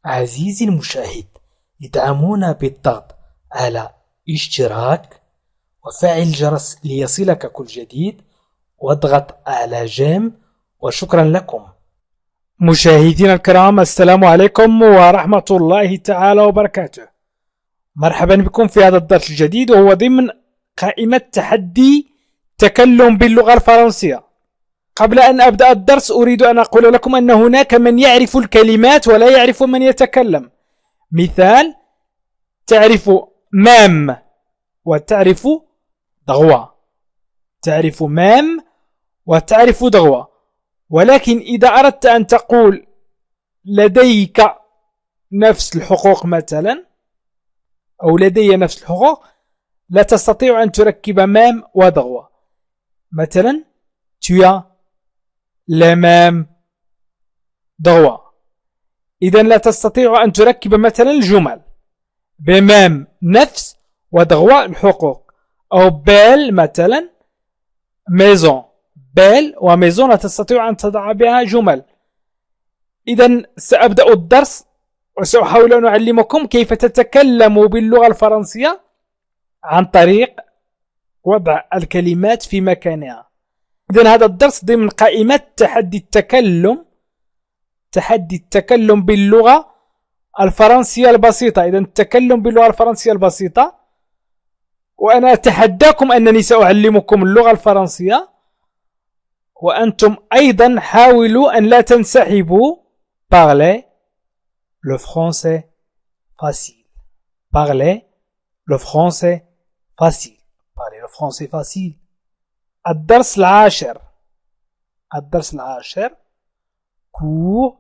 عزيزي المشاهد، ادعمونا بالضغط على اشتراك وفعل الجرس ليصلك كل جديد واضغط على جيم، وشكرا لكم. مشاهدينا الكرام، السلام عليكم ورحمة الله تعالى وبركاته. مرحبا بكم في هذا الدرس الجديد، وهو ضمن قائمة تحدي تكلم باللغة الفرنسية. قبل أن أبدأ الدرس أريد أن أقول لكم أن هناك من يعرف الكلمات ولا يعرف من يتكلم. مثال: تعرف مام وتعرف دغوا، تعرف مام وتعرف دغوا. ولكن إذا أردت أن تقول لديك نفس الحقوق مثلا، أو لدي نفس الحقوق، لا تستطيع أن تركب مام ودغوا. مثلا tu as les mêmes droits. إذن لا تستطيع أن تركب مثلا الجمل بمام نفس ودغوا الحقوق، أو بيل مثلا ميزون، بيل وميزون لا تستطيع أن تضع بها جمل. إذن سأبدأ الدرس وسأحاول أن أعلمكم كيف تتكلم باللغة الفرنسية عن طريق وضع الكلمات في مكانها. إذن هذا الدرس ضمن قائمة تحدي التكلم باللغة الفرنسية البسيطة. إذن التكلم باللغة الفرنسية البسيطة، وأنا أتحداكم أنني سأعلمكم اللغة الفرنسية، وأنتم أيضا حاولوا أن لا تنسحبوا. Parlez le français facile. Parlez le français facile. Parlez le français facile. الدرس العاشر cours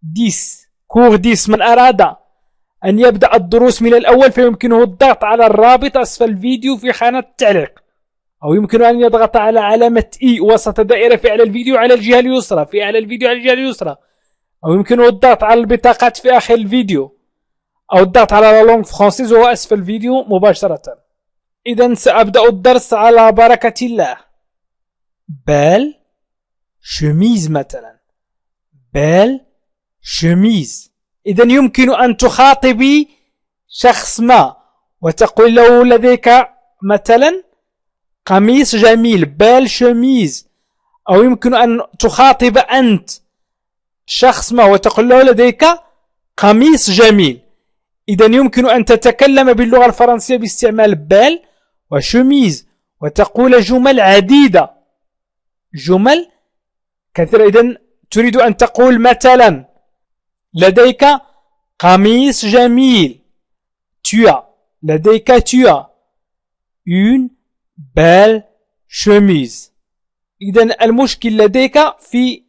10. cours 10 من أراد أن يبدأ الدروس من الأول فيمكنه الضغط على الرابط أسفل الفيديو في خانة التعليق، أو يمكن أن يضغط على علامة إي وسط دائرة في أعلى الفيديو على الجهة اليسرى، في أعلى الفيديو على الجهة اليسرى، أو يمكنه الضغط على البطاقات في آخر الفيديو، أو الضغط على لا لونغ فرانسيز وهو أسفل الفيديو مباشرة. إذن سأبدأ الدرس على بركة الله. بال شميز مثلا، بال شميز. إذن يمكن أن تخاطبي شخص ما وتقول له لديك مثلا قميص جميل، بال شميز. أو يمكن أن تخاطب أنت شخص ما وتقول له لديك قميص جميل. إذن يمكن أن تتكلم باللغة الفرنسية باستعمال بال وشميز وتقول جمل عديدة، جمل كثيرة. إذن تريد أن تقول مثلا لديك قميص جميل، tu as، لديك tu as une belle chemise. إذن المشكل لديك في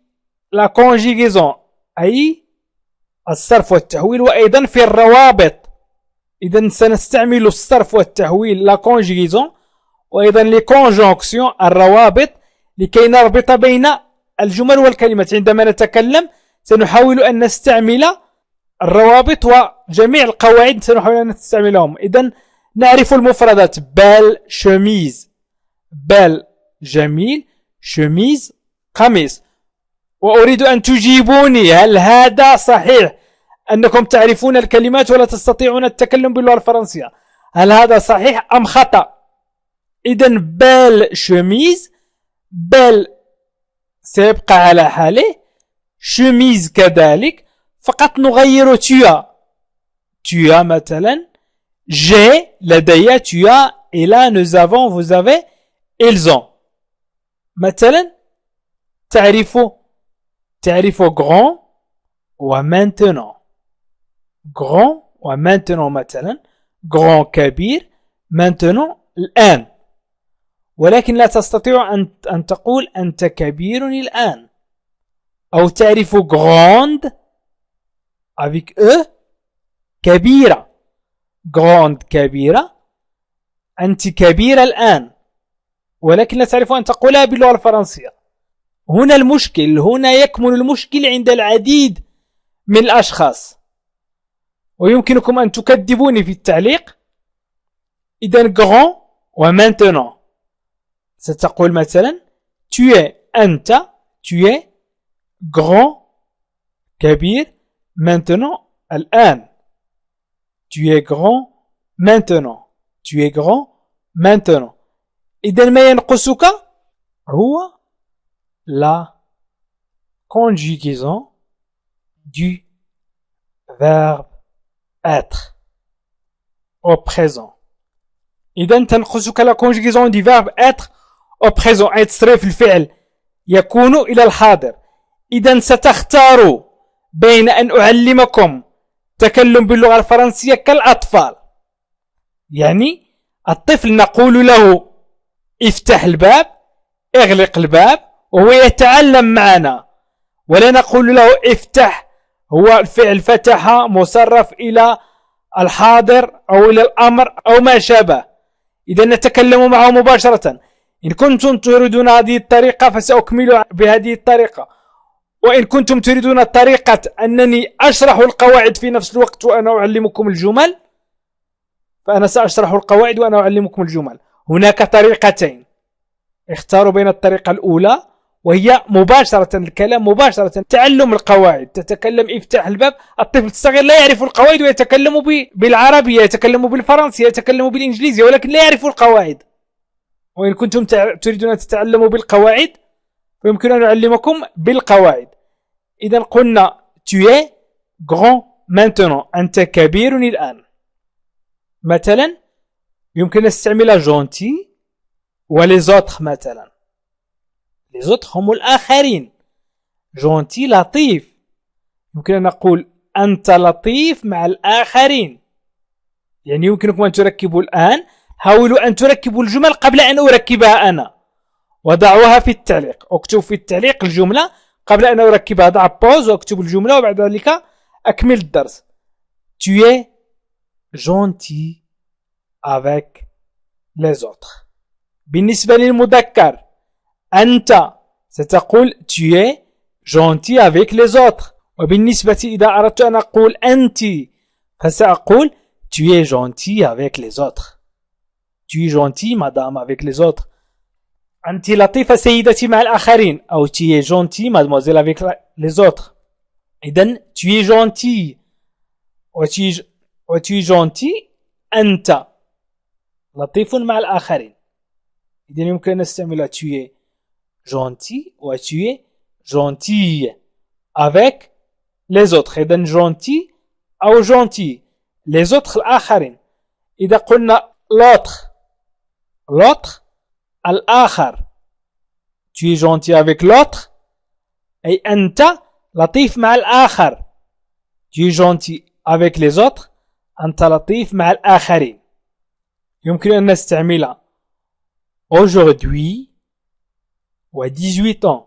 la conjugaison، أي الصرف والتحويل، وأيضا في الروابط. إذن سنستعمل الصرف والتحويل la conjugaison، وأيضا les conjonctions الروابط، لكي نربط بين الجمل والكلمات. عندما نتكلم سنحاول أن نستعمل الروابط وجميع القواعد سنحاول أن نستعملهم. إذن نعرف المفردات: بال شميز، بال جميل، شميز قميص. وأريد أن تجيبوني، هل هذا صحيح أنكم تعرفون الكلمات ولا تستطيعون التكلم باللغة الفرنسية؟ هل هذا صحيح أم خطأ؟ إذن بال شميز، بال سيبقى على حاله، شميز كذلك، فقط نغير تيا. تيا مثلا جي لدي، تيا et là nous avons vous avez ils ont. مثلا تعرف grand و maintenant، grand و maintenant. مثلا grand كبير، maintenant الآن. ولكن لا تستطيع أن تقول أنت كبير الآن. أو تعرف grande avec E كبيرة، grande كبيرة، أنت كبيرة الآن. ولكن لا تعرف أن تقولها باللغة الفرنسية. هنا المشكل، هنا يكمن المشكل عند العديد من الأشخاص، ويمكنكم أن تكذبوني في التعليق. إذن grand و maintenant ستقول مثلا tu es أنت، tu es grand كبير، maintenant الآن. Tu es grand maintenant. Tu es grand maintenant. إذا ما ينقصك هو la conjugaison du verbe être au présent. إذا تنقصك la conjugaison du verbe être au présent أي تصريف الفعل يكون إلى الحاضر. إذا ستختار بين أن أعلمكم تكلم باللغة الفرنسية كالأطفال، يعني الطفل نقول له افتح الباب، اغلق الباب، وهو يتعلم معنا، ولا نقول له افتح، هو الفعل فتح مصرف إلى الحاضر أو إلى الأمر أو ما شابه. إذا نتكلم معه مباشرة. إن كنتم تريدون هذه الطريقة فسأكمل بهذه الطريقة، وإن كنتم تريدون طريقة أنني أشرح القواعد في نفس الوقت وأنا أعلمكم الجمل فأنا سأشرح القواعد وأنا أعلمكم الجمل. هناك طريقتين، اختاروا بين الطريقة الأولى وهي مباشرة الكلام، مباشرة تعلم القواعد. تتكلم افتح الباب، الطفل الصغير لا يعرف القواعد ويتكلم بالعربية، يتكلم بالفرنسية، يتكلم بالإنجليزية، ولكن لا يعرف القواعد. وإن كنتم تريدون أن تتعلموا بالقواعد فيمكن أن أعلمكم بالقواعد. إذا قلنا tu es grand maintenant، أنت كبير الآن. مثلا يمكن أن نستعمل gentil وليز autres. مثلا les autres هم الآخرين. gentil لطيف، يمكن أن نقول أنت لطيف مع الآخرين. يعني يمكنكم أن تركبوا الآن، حاولوا أن تركبوا الجمل قبل أن أركبها أنا، وضعوها في التعليق. اكتب في التعليق الجملة قبل أن أركبها، ضع بوز واكتب الجملة وبعد ذلك أكمل الدرس. Tu es gentil avec les autres. بالنسبة للمذكر أنت ستقول tu es gentil avec les autres. وبالنسبة إذا أردت أن أقول أنت فسأقول tu es gentil avec les autres. Tu es gentil madame avec les autres. أنت لطيفة سيدتي مع الآخرين، أو tu es gentil mademoiselle avec les autres. إذن tu es gentil و tu es gentil أنت لطيف مع الآخرين. إذن يمكن أن نستعمل tu es gentil و tu es gentille avec les autres. إذن gentil أو gentil les autres الآخرين. إذا قلنا l'autre الآخر tu es gentil avec l'autre أي أنت لطيف مع الآخر. tu es gentil avec les autres أنت لطيف مع الآخرين. يمكن أن نستعمل aujourd'hui و 18 ans.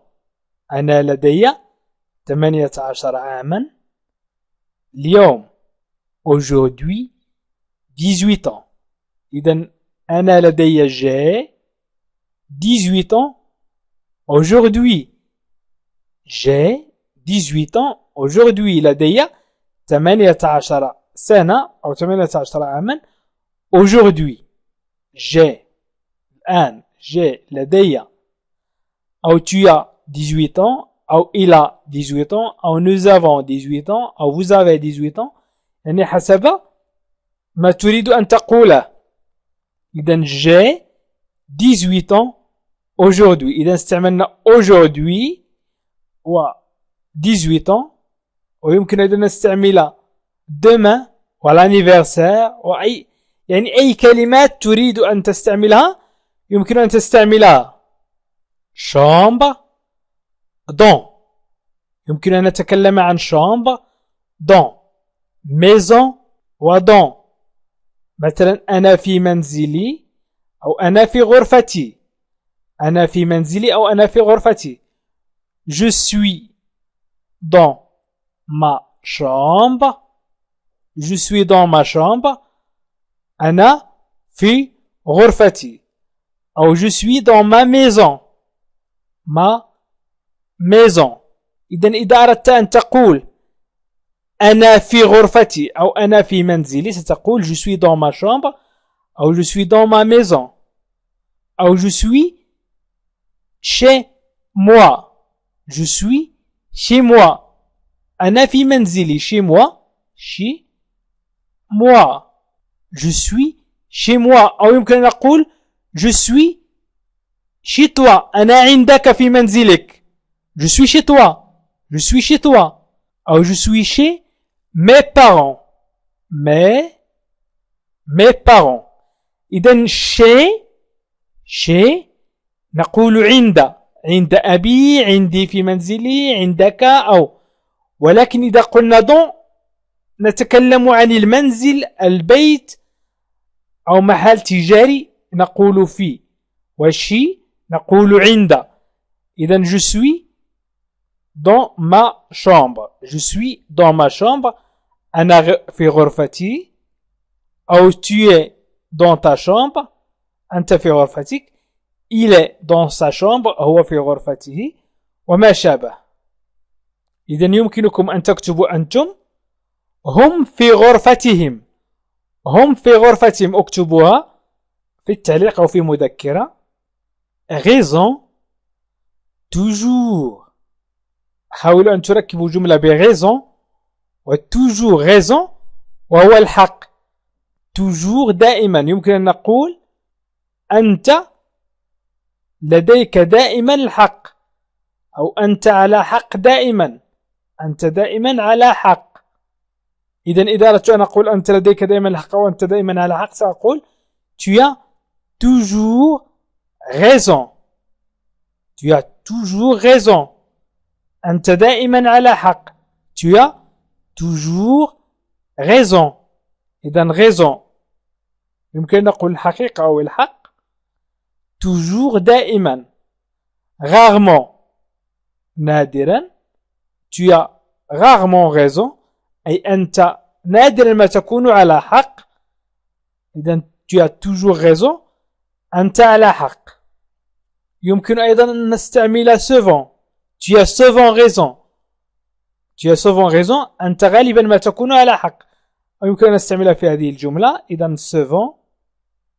أنا لدي 18 عاما. اليوم aujourd'hui 18 ans. إذن أنا لدي j'ai 18 ans aujourd'hui. j'ai 18 ans aujourd'hui. لدي 18 سنة أو 18 عاما aujourd'hui. j'ai الآن j'ai لدي، أو tu as 18 ans، أو il a 18 ans، أو nous avons 18 ans، أو vous avez 18 ans، يعني حسب ما تريد أن تقوله. إذن j'ai 18 ans aujourd'hui. إذا استعملنا aujourd'hui و 18 ans، ويمكن أن نستعمل demain و l'anniversaire وأي يعني أي كلمات تريد أن تستعملها يمكن أن تستعملها. chambre dans، يمكن أن نتكلم عن chambre dans، maison و dans. مثلا أنا في منزلي أو أنا في غرفتي. أنا في منزلي أو أنا في غرفتي. je suis dans ma chambre. je suis dans ma chambre. أنا في غرفتي. أو je suis dans ma maison. ma maison. إذا أردت أن تقول أنا في غرفتي أو أنا في منزلي ستقول je suis dans ma chambre أو je suis dans ma maison أو je suis chez moi. je suis chez moi. أنا في منزلي chez moi chez moi je suis chez moi أو يمكن أن نقول je suis chez toi أنا عندك في منزلك je suis chez toi je suis chez toi أو je suis chez mes parents mes parents إذن chez نقول عند أبي عندي في منزلي عندك أو ولكن إذا قلنا دون نتكلم عن المنزل البيت أو محل تجاري نقول في وشي نقول عند إذن je suis dans ma chambre je suis dans ma chambre أنا في غرفتي أو tu es dans ta chambre أنت في غرفتك il est dans sa chambre هو في غرفته وما شابه إذن يمكنكم أن تكتبوا أنتم هم في غرفتهم هم في غرفتهم اكتبوها في التعليق أو في مذكرة raison toujours حاولوا أن تركبوا جملة بغيزون وتوجور غيزون وهو الحق toujours دائما يمكن أن نقول أنت لديك دائما الحق أو أنت على حق دائما أنت دائما على حق إذن إذا أردت أن أقول أنت لديك دائما الحق أو أنت دائما على حق سأقول tu as toujours raison tu as toujours raison أنت دائما على حق tu as toujours raison إذن raison يمكن أن نقول الحقيقة أو الحق toujours دائما rarement نادرا tu as rarement raison أي أنت نادرا ما تكون على حق إذن tu as toujours raison أنت على حق يمكن أيضا أن نستعمل souvent tu as souvent raison tu as souvent raison أنت غالبا ما تكون على حق أو يمكن أن نستعملها في هذه الجملة إذن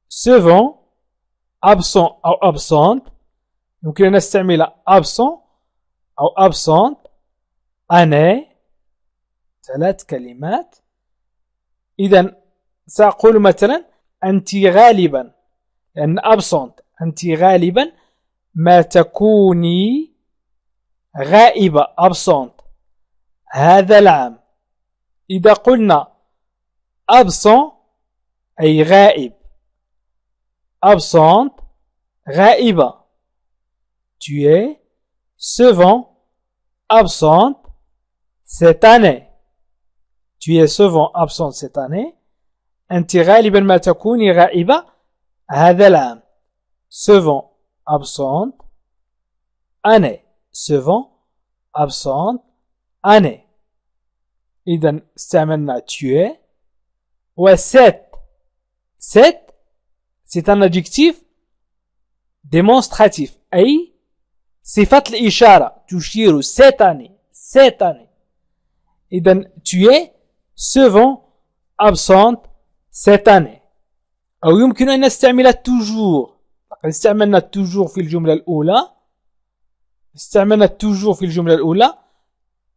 souvent absent أو absent يمكن أن نستعمل absent أو absent année 3 كلمات إذن سأقول مثلا أنت غالبا لأن absent أنت غالبا ما تكوني غائبة absent هذا العام إذا قلنا absent أي غائب absent غائبة tu es souvent absente cette année tu es souvent absente cette année أنت غالبا ما تكوني غائبة هذا العام souvent absente année souvent absente année إذن استعملنا tu es و set c'est un adjectif démonstratif أي صفة الإشارة تشير cette année إذن tu es souvent absente cette année أو يمكن أن نستعمل toujours لقد استعملنا toujours في الجملة الأولى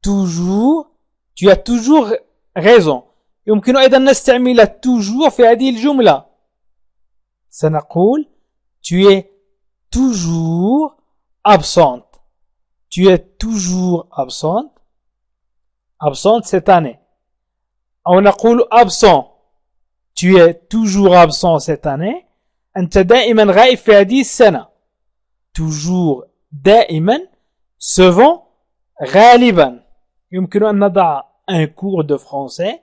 toujours tu as toujours raison يمكن أيضا نستعمل toujours في هذه الجملة سنقول tu es toujours absente absente cette année أو نقول absent tu es toujours absent cette année أنت دائما غائب في هذه السنة toujours دائما souvent غالبا يمكن أن نضع un cours de français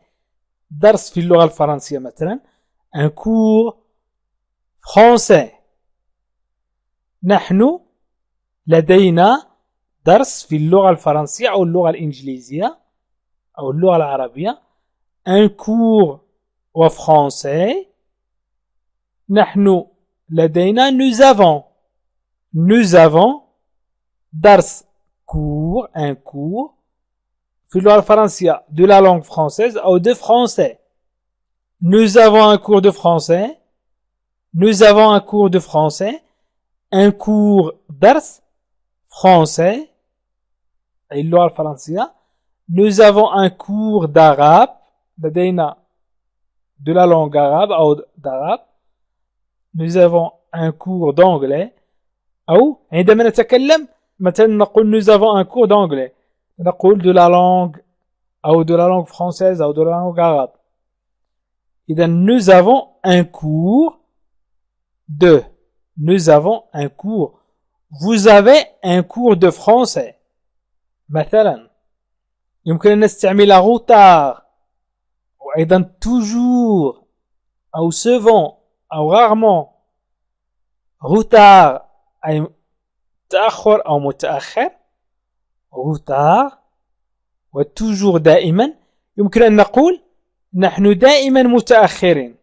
درس في اللغة الفرنسية مثلا un cours français نحن لدينا درس في اللغة الفرنسية أو اللغة الإنجليزية أو اللغة العربية un cours وفرنسي نحن لدينا nous avons درس cours un cours في اللغة الفرنسية de la langue française أو de français nous avons un cours de français un cours درس français أي اللغة الفرنسية nous avons un cours d'arabe لدينا de la langue arabe أو d'arabe nous avons un cours d'anglais أو عندما نتكلم مثلا نقول nous avons un cours d'anglais نقول de la langue أو de la langue française أو de la langue arabe إذا nous avons un cours de nous avons un cours vous avez un cours de français مثلا يمكن أن نستعمل retard وأيضا toujours أو souvent أو rarement retard أي تأخر أو متأخر retard وتوجور دائما يمكن أن نقول نحن دائما متأخرين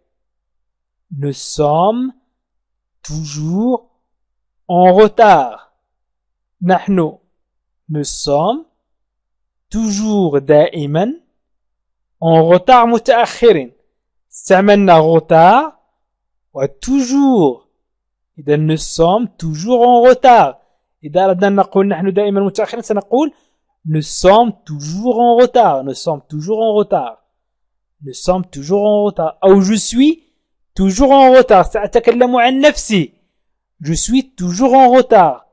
nous sommes toujours en retard نحن nous sommes toujours دائما en retard متأخرين استعملنا retard وتوجور إذا nous sommes toujours en retard إذا أردنا نقول نحن دائما متأخرين سنقول nous sommes toujours en retard nous sommes toujours en retard nous sommes toujours en retard أو je suis toujours en retard سأتكلم عن نفسي je suis toujours en retard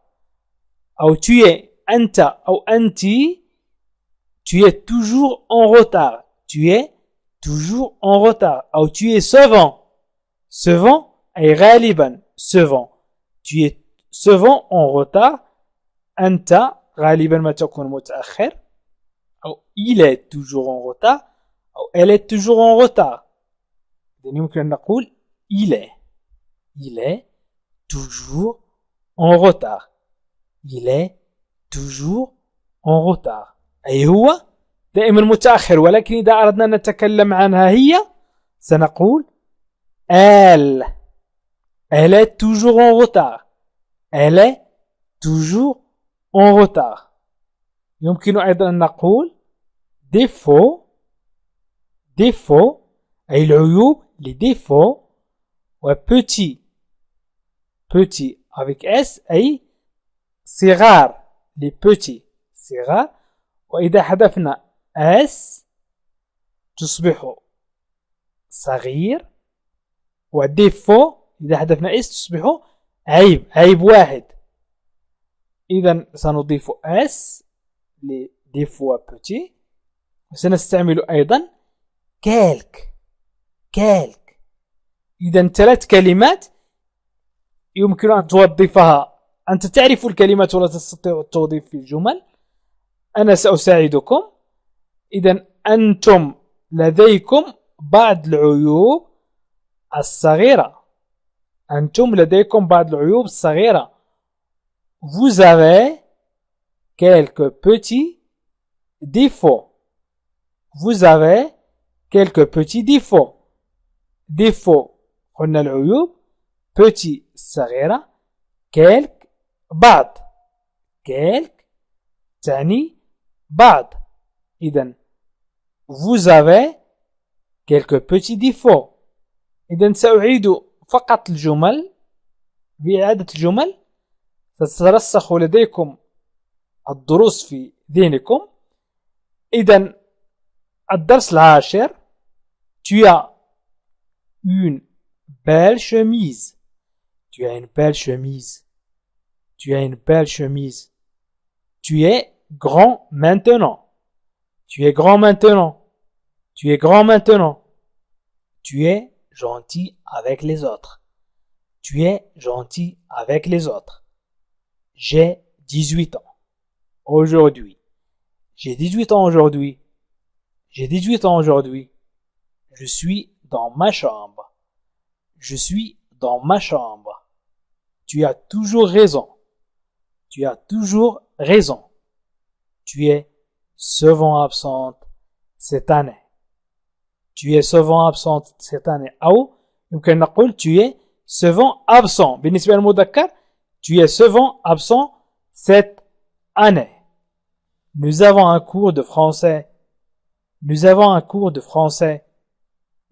أو tu es أنت أو أنتِ tu es toujours en retard tu es toujours en retard أو tu es souvent souvent أي غالبا souvent tu es souvent en retard أنت غالبا ما تكون متأخر أو il est toujours en retard أو elle est toujours en retard يمكن أن نقول il est toujours en retard il est toujours en retard أي هو دائما متأخر ولكن إذا أردنا أن نتكلم عنها هي سنقول elle est toujours en retard elle est toujours en retard يمكن أيضا أن نقول défaut أي العيوب les défauts و petit avec S أي صغار les petits صغار وإذا حذفنا S تصبح صغير وديفو إذا حذفنا S تصبح عيب واحد إذا سنضيف S لديفو petit وسنستعمل أيضا كالك إذا 3 كلمات يمكن أن توظفها أنت تعرف الكلمات ولا تستطيع التوظيف في الجمل أنا سأساعدكم إذا أنتم لديكم بعض العيوب الصغيرة أنتم لديكم بعض العيوب الصغيرة vous avez quelques petits défauts vous avez quelques petits défauts قلنا العيوب petit صغيرة quelques بعض تعني بعض إذن vous avez quelques petits défauts إذن سأعيد فقط الجمل بإعادة الجمل ستترسخ لديكم الدروس في ذهنكم إذن الدرس العاشر tu as une belle chemise tu as une belle chemise tu as une belle chemise tu es grand maintenant tu es grand maintenant tu es grand maintenant tu es gentil avec les autres tu es gentil avec les autres j'ai 18 ans aujourd'hui j'ai 18 ans aujourd'hui j'ai 18 ans aujourd'hui je suis dans ma chambre je suis dans ma chambre tu as toujours raison tu as toujours raison tu es souvent absente cette année tu es souvent absente cette année أو يمكن نقول tu es souvent absent بالنسبة للمذكر tu es souvent absent cette année nous avons un cours de français nous avons un cours de français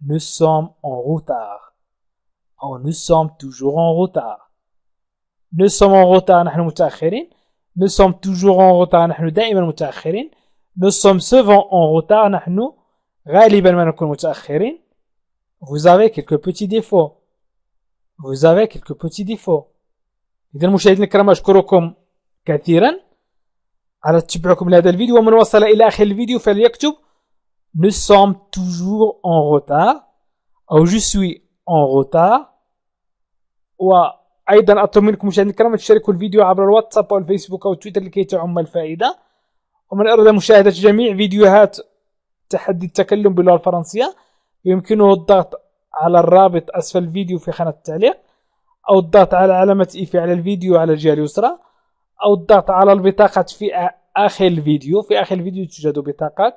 nous sommes en retard أو nous sommes toujours en retard nous sommes en retard نحن متأخرين nous sommes toujours en retard نحن دائما متأخرين nous sommes souvent en retard. نحن غالبا ما نكون متأخرين. vous avez quelques petits défauts. vous avez quelques petits défauts. إذا مشاهدينا الكرام أشكركم كثيرا على تتبعكم لهذا الفيديو، ومن وصل إلى آخر الفيديو فليكتب nous sommes toujours en retard أو je suis en retard. وأيضا أطلب منكم مشاهدينا الكرام تشاركوا الفيديو عبر الواتساب أو الفيسبوك أو تويتر لكي تعم الفائدة. ومن أراد مشاهدة جميع فيديوهات تحدي التكلم باللغة الفرنسية يمكنه الضغط على الرابط أسفل الفيديو في خانة التعليق، أو الضغط على علامة إيفي على الفيديو على الجهة اليسرى، أو الضغط على البطاقة في آخر الفيديو. في آخر الفيديو توجد بطاقات،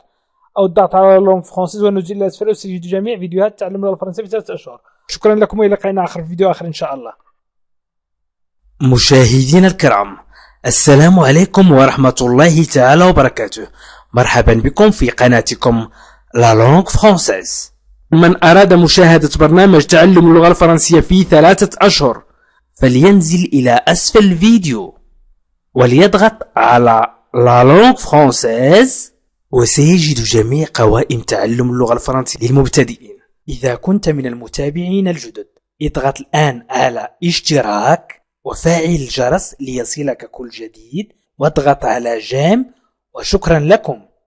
أو الضغط على لونغ فرونسيز ونزل إلى أسفل وسيجد جميع فيديوهات تعلم اللغة الفرنسية في 3 أشهر. شكرا لكم وإلى لقائنا آخر فيديو آخر إن شاء الله. مشاهدينا الكرام، السلام عليكم ورحمة الله تعالى وبركاته. مرحبا بكم في قناتكم لا لونغ فرونسيز. من أراد مشاهدة برنامج تعلم اللغة الفرنسية في 3 أشهر فلينزل إلى أسفل الفيديو وليضغط على لا لونغ فرونسيز وسيجد جميع قوائم تعلم اللغة الفرنسية للمبتدئين. إذا كنت من المتابعين الجدد اضغط الآن على اشتراك وفعل الجرس ليصلك كل جديد، واضغط على جيم، وشكرا لكم.